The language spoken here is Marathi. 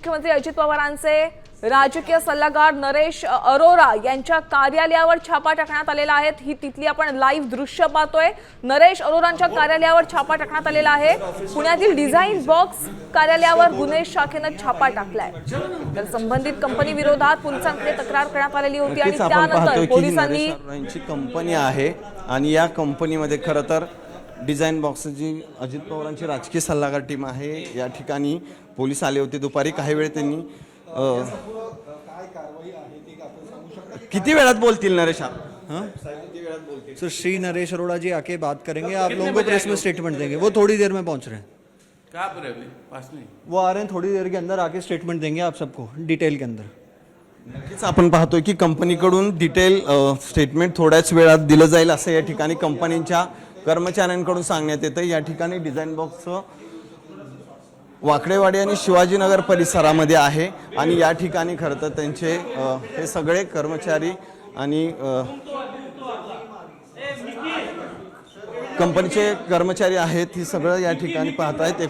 मुख्यमंत्री अजित पवारांचे राजकीय सल्लागार नरेश अरोरा यांच्या कार्यालयावर छापा टाकण्यात आलेला आहे। ही तिथली आपण लाईव्ह दृश्य पाहतोय। नरेश अरोरांच्या कार्यालयावर छापा टाकण्यात आलेला आहे। पुण्यातील डिझाइन बॉक्स कार्यालयावर गुन्हे शाखेने छापा टाकलाय। तर संबंधित कंपनी विरोधात पोलिसांकडे तक्रार करण्यात आलेली होती आणि त्यानंतर पोलिसांनी कंपनी आहे आणि या कंपनीमध्ये खरं तर डिझाइन बॉक्सची अजित पवारांची राजकीय सल्लागार टीम आहे। या ठिकाणी पोलीस आले होते दुपारी। काही वेळ त्यांनी किती वेळात बोलतील नरेश आप? सर श्री नरेश अरोड़ा जी आके बात करेंगे, आप लोगों को प्रेस में स्टेटमेंट देंगे। वो थोड़ी देर में पहुंच रहे हैं। कहाँ पर है अभी? पास में वो आ रहे हैं, थोड़ी देर के अंदर आके स्टेटमेंट देंगे आप सबको डिटेल के अंदर। नक्कीच आपण पाहतोय की कंपनीकडून डिटेल स्टेटमेंट थोड्याच वेळात दिलं जाईल असं या ठिकाणी कंपनीच्या कर्मचाऱ्यांकडून सांगण्यात येतं। या ठिकाणी डिझाइन बॉक्स वाकडेवाडी आणि शिवाजीनगर परिसरामध्ये आहे आणि या ठिकाणी खरं तर त्यांचे हे सगळे कर्मचारी आणि कंपनीचे कर्मचारी आहेत। ही सगळं या ठिकाणी पाहतायत।